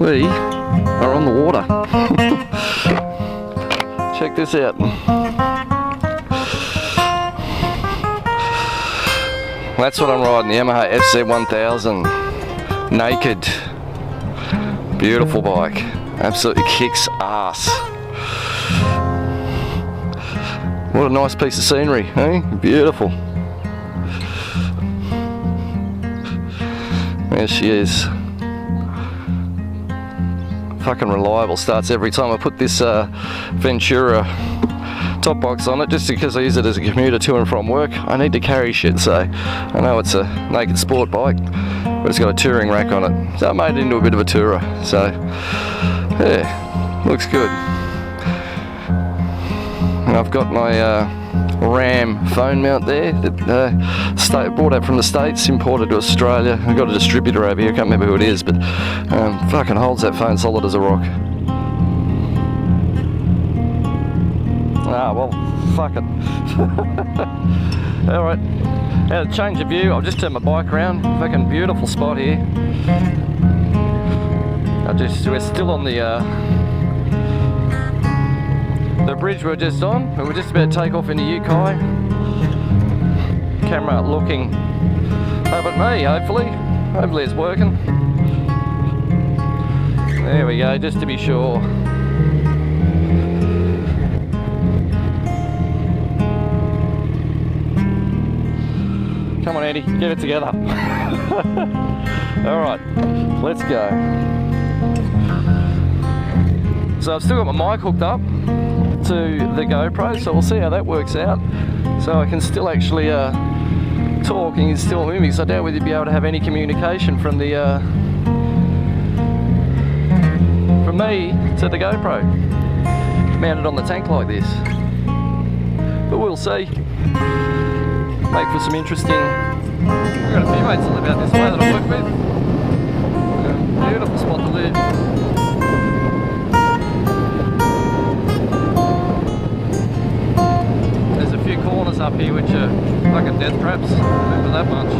We are on the water. Check this out. That's what I'm riding, the Yamaha FZ1000 naked. Beautiful bike. Absolutely kicks ass. What a nice piece of scenery, eh? Beautiful. There she is. Fucking reliable. Starts every time. I put this Ventura top box on it just because I use it as a commuter to and from work. I need to carry shit, so I know it's a naked sport bike, but it's got a touring rack on it. So I made it into a bit of a tourer. So yeah, looks good. And I've got my RAM phone mount there that bought out from the States, imported to Australia. I've got a distributor over here, I can't remember who it is, but fucking holds that phone solid as a rock. Ah, well, fuck it. Alright, now to change of view, I've just turned my bike around. Fucking beautiful spot here. We're still on the bridge we're just on, and we're just about to take off into Yukai. Camera looking up at me, hopefully it's working. There we go, just to be sure. Come on Andy, get it together. Alright, let's go. So I've still got my mic hooked up to the GoPro, so we'll see how that works out. So I can still actually talk and still moving, so I doubt whether you'd be able to have any communication from the from me to the GoPro mounted on the tank like this. But we'll see. Make for some interesting. I've got a few mates that live out this way that I work with. Beautiful spot to live. There's a few corners up here which are fucking death traps. Remember that much.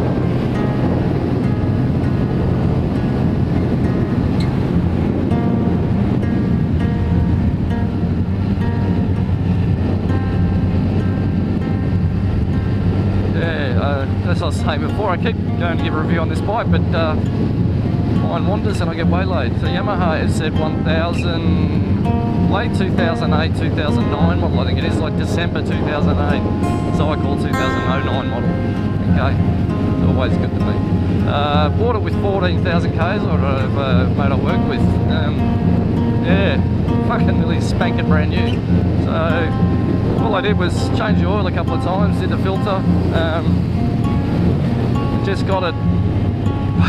As I was saying before, I keep going to give a review on this bike, but mine wanders and I get waylaid. So Yamaha FZ1000, late 2008, 2009 model, I think it is, like December 2008. So I call 2009 model. Okay, it's always good to me. Bought it with 14,000 Ks, or a mate I work with. Yeah, fucking nearly spanking brand new. So all I did was change the oil a couple of times, did the filter. Just got it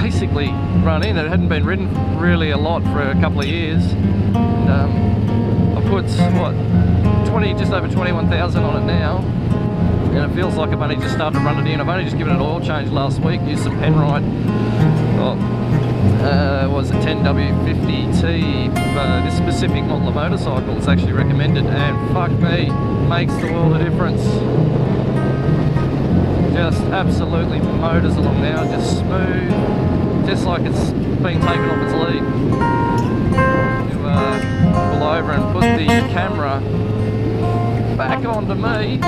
basically run in. It hadn't been ridden really a lot for a couple of years. I put what, just over 21,000 on it now, and it feels like I've only just started to run it in. I've only just given it an oil change last week. Used some Penrite. Was a 10W50T. This specific model of motorcycle is actually recommended, and fuck me, makes the world of difference. Just absolutely motors along now, just smooth, just like it's been taken off its lead. You pull over and put the camera back onto me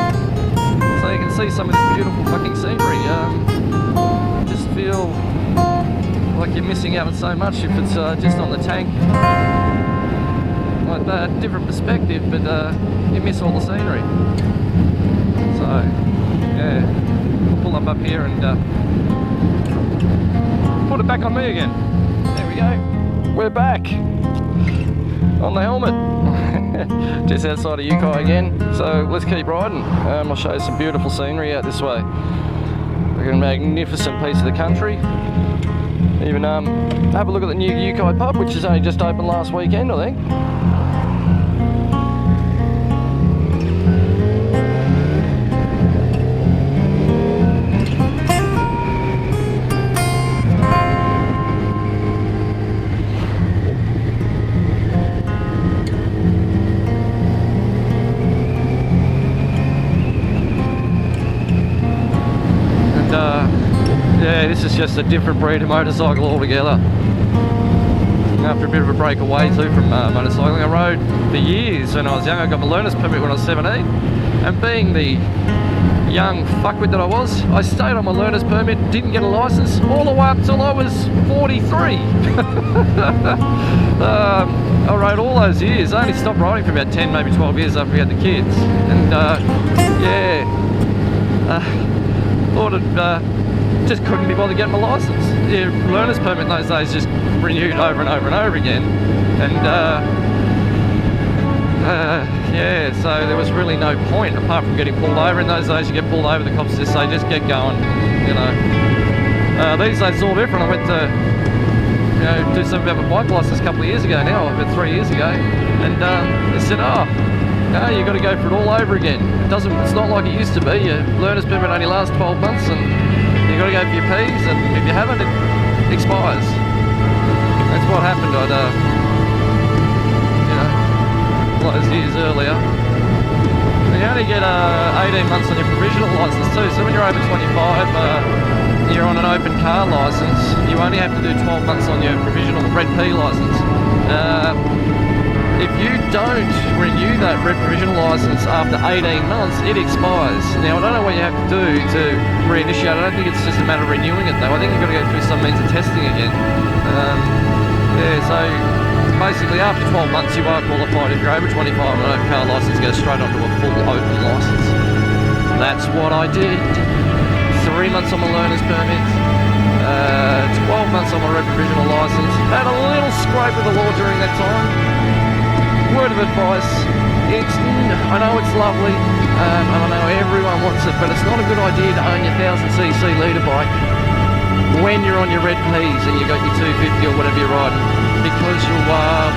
so you can see some of this beautiful fucking scenery. Just feel like you're missing out on so much if it's just on the tank like that. Different perspective, but you miss all the scenery. So yeah, I'll pull up here and put it back on me again. There we go, we're back on the helmet. Just outside of Yukai again, so let's keep riding. I'll show you some beautiful scenery out this way. We've got a magnificent piece of the country. Even have a look at the new Yukai pub, which is only just opened last weekend, I think. Yeah, this is just a different breed of motorcycle altogether. after a bit of a break away too from motorcycling. I rode for years when I was young. I got my learner's permit when I was 17, and being the young fuckwit that I was, I stayed on my learner's permit, didn't get a license all the way up till I was 43. I rode all those years. I only stopped riding for about 10, maybe 12 years after we had the kids. And thought it just couldn't be bothered getting my license. The learner's permit in those days just renewed over and over and over again. And yeah, so there was really no point apart from getting pulled over. In those days, you get pulled over, the cops just say, just get going, you know. These days it's all different. I went to, you know, do something about my bike license a couple of years ago now, about 3 years ago, and they said, oh, no, you got to go for it all over again. It's not like it used to be. Your learner's permit only lasts 12 months, and you got to go for your P's, and if you haven't, it expires. That's what happened. I'd, you know, those years earlier. And you only get 18 months on your provisional license too. So when you're over 25, you're on an open car license. You only have to do 12 months on your provisional Red P license. If you don't renew that red provisional license after 18 months, it expires. Now, I don't know what you have to do to reinitiate. I don't think it's just a matter of renewing it though. I think you've got to go through some means of testing again. Yeah, so basically after 12 months you are qualified. If you're over 25 on an open car license, go straight onto a full open license. That's what I did. 3 months on my learner's permit, 12 months on my red provisional license. Had a little scrape with the law during that time. Word of advice, I know it's lovely, and I know everyone wants it, but it's not a good idea to own your 1000cc leader bike when you're on your red P's and you got your 250 or whatever you're riding, because you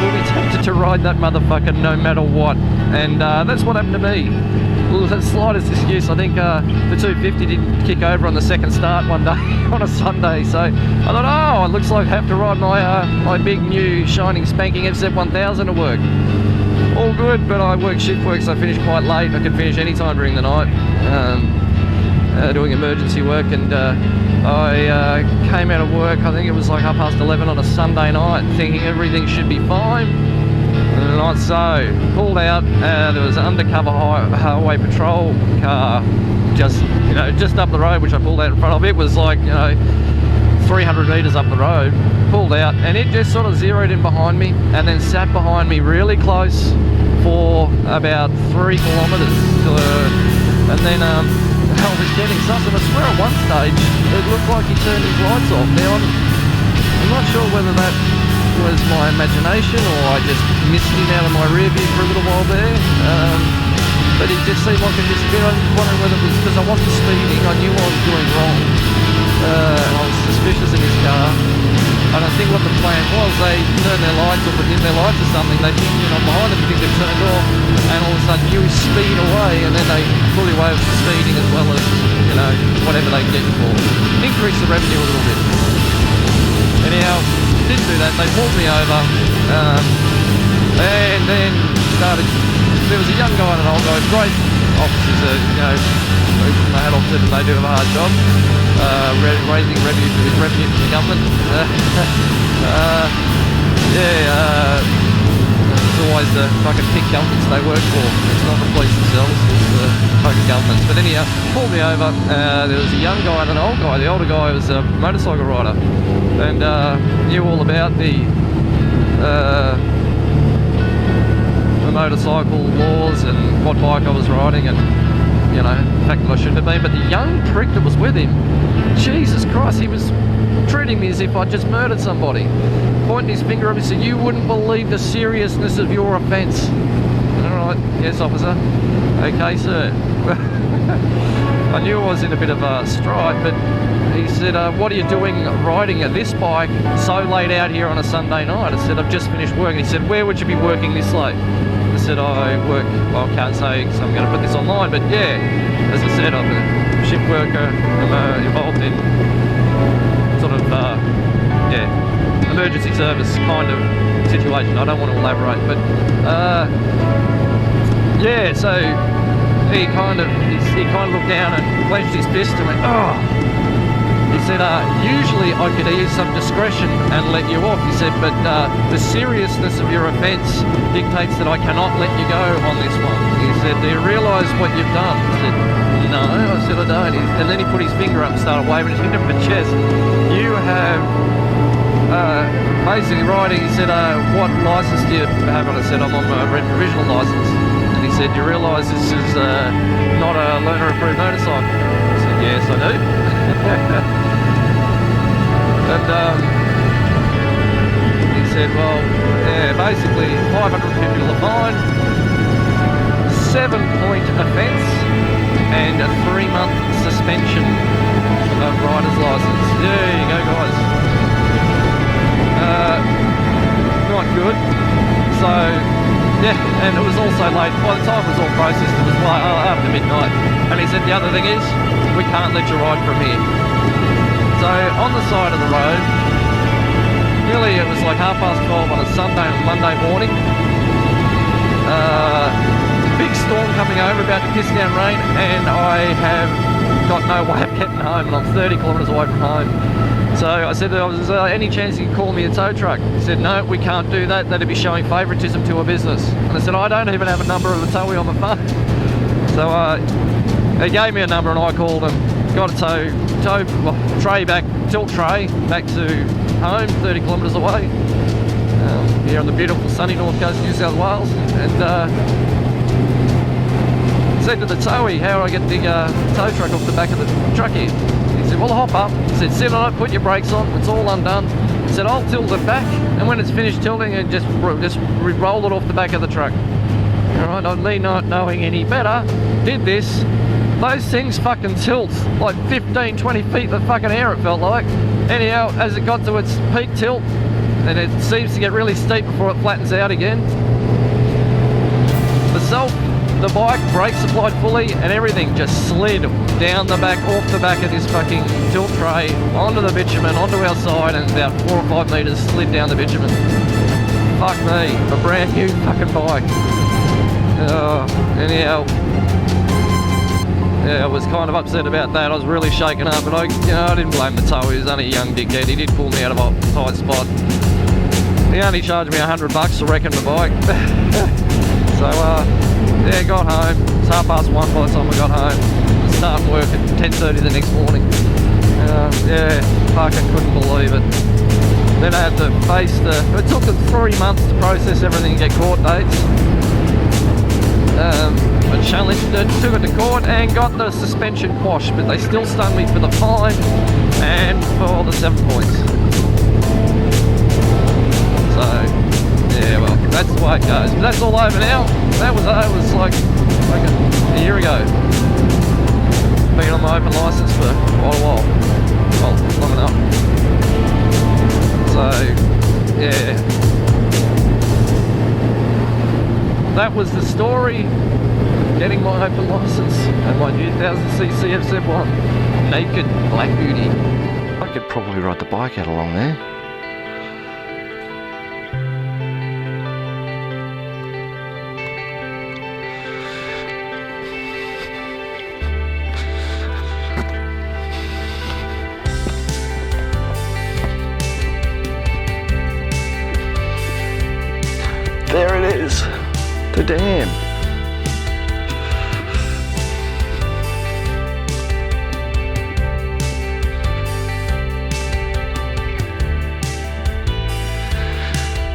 will be tempted to ride that motherfucker no matter what. And that's what happened to me. Well, the slightest excuse, I think the 250 didn't kick over on the second start one day on a Sunday, so I thought, oh, it looks like I have to ride my my big new shining spanking FZ1000 to work. All good, but I work shift work, so I finished quite late. I could finish any time during the night, doing emergency work, and I came out of work, I think it was like 11:30 on a Sunday night, thinking everything should be fine. Not so. Pulled out, there was an undercover highway patrol car just up the road, which I pulled out in front of. It was like, 300 metres up the road. Pulled out, and it just sort of zeroed in behind me and then sat behind me really close for about 3 kilometres. And then I was getting sus, and I swear at one stage it looked like he turned his lights off. Now I'm not sure whether that was my imagination or I just missed him out of my rear view for a little while there, but he just seemed like it disappeared. I was wondering whether it was because I wasn't speeding. I knew I was doing wrong. I was suspicious in his car. I don't think what the plan was, they turned their lights or put in their lights or something, they think on behind them, think they've turned off, and all of a sudden you speed away, and then they pull you away with speeding as well as, whatever they get you for. Increase the revenue a little bit. Anyhow, didn't do that. They pulled me over, and then started. There was a young guy and an old guy, great officers. They had officers and they do have a hard job, raising revenue for the government. It's always the fucking pick governments they work for. It's not the police themselves, it's the fucking governments. But anyhow, pulled me over. There was a young guy and an old guy. The older guy was a motorcycle rider, and knew all about the motorcycle laws and what bike I was riding, and the fact that I shouldn't have been. But the young prick that was with him, Jesus Christ, he was treating me as if I'd just murdered somebody, pointing his finger at me, saying, "You wouldn't believe the seriousness of your offence." All right, yes, officer. Okay, sir. I knew I was in a bit of a strife, but he said, "What are you doing riding this bike so late out here on a Sunday night?" I said, "I've just finished work." And he said, "Where would you be working this late?" I said, "I work," well, I can't say because I'm going to put this online, but yeah, as I said, I'm a shift worker. I'm involved in sort of, emergency service kind of situation. I don't want to elaborate, but yeah, so he kind of looked down and clenched his fist and went, "Oh." He said, usually I could use some discretion and let you off. He said, but the seriousness of your offence dictates that I cannot let you go on this one. He said, do you realise what you've done? I said, no. I said, I don't. And then he put his finger up and started waving his finger at my chest. You have basically writing, he said, what licence do you have? And I said, I'm on my provisional licence. And he said, you realise this is not a learner approved motorcycle? I said, yes, I do. And he said, well, yeah, basically $550 fine, 7-point offence, and a 3-month suspension of rider's licence. There you go, guys. Not good. So, yeah, and it was also late. By the time it was all processed, it was after midnight. And he said, the other thing is, we can't let you ride from here. So, on the side of the road, really it was like 12:30 on a Sunday and Monday morning. Big storm coming over, about to piss down rain, and I have got no way of getting home, and I'm 30 kilometres away from home. So I said, is there any chance you can call me a tow truck? He said, no, we can't do that. That'd be showing favouritism to a business. And I said, I don't even have a number of a towie on my phone. So he gave me a number and I called him. Got a tray back, tilt tray, back to home, 30 kilometres away. Here on the beautiful sunny north coast of New South Wales. And said to the towie, how do I get the tow truck off the back of the truck here? He said, well, hop up. He said, sit on it, put your brakes on, it's all undone. He said, I'll tilt it back, and when it's finished tilting, and just roll it off the back of the truck. Alright, on me not knowing any better, did this. Those things fucking tilt like 15, 20 feet in the fucking air, it felt like. Anyhow, as it got to its peak tilt, and it seems to get really steep before it flattens out again. The bike, brakes applied fully, and everything just slid down the back, off the back of this fucking tilt tray, onto the bitumen, onto our side, and about 4 or 5 metres slid down the bitumen. Fuck me, a brand new fucking bike. Anyhow, yeah, I was kind of upset about that. I was really shaken up, but I didn't blame the tow. He was only a young dickhead. He did pull me out of a tight spot. He only charged me $100 to wrecking the bike. So, yeah, got home. It's 1:30 by the time I got home. Starting work at 10:30 the next morning. Yeah, fucking couldn't believe it. Then I had to face it took them 3 months to process everything and get court dates. I challenged it, took it to court and got the suspension quashed, but they still stung me for the fine and for the 7 points. So, yeah, well, that's the way it goes. But that's all over now. That was like a year ago. Been on my open licence for quite a while. Well, long enough. So, yeah. That was the story. Getting my open licence and my 2000cc FZ1 naked black beauty. I could probably ride the bike out along there. There it is, the dam.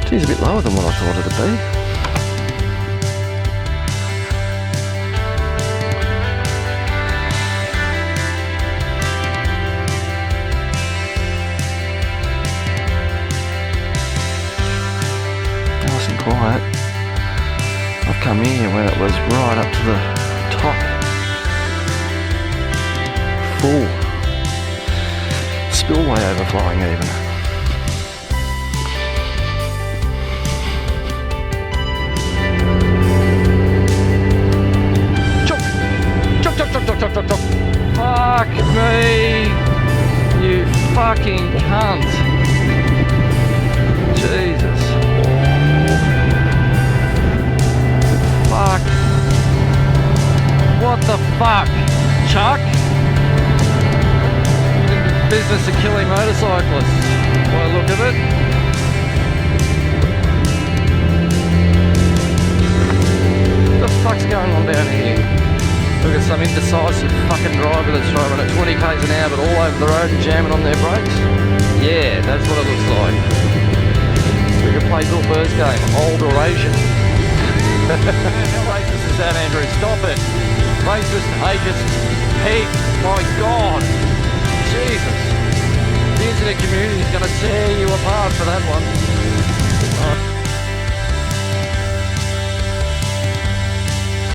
Geez, a bit lower than what I thought it'd be. Nice and quiet. I've come here when it was right up to the top. Full. Spillway overflowing even. Fuck me, you fucking cunt. Jesus. Fuck. What the fuck, Chuck? business of killing motorcyclists, by the look of it. What the fuck's going on down here? Look at some indecisive fucking driver that's driving at 20 k's an hour but all over the road and jamming on their brakes. Yeah, that's what it looks like. We could play Bill Burr's game, old or Asian. How racist is that, Andrew? Stop it. Racist, ageist, pig. My God. Jesus. The internet community is going to tear you apart for that one.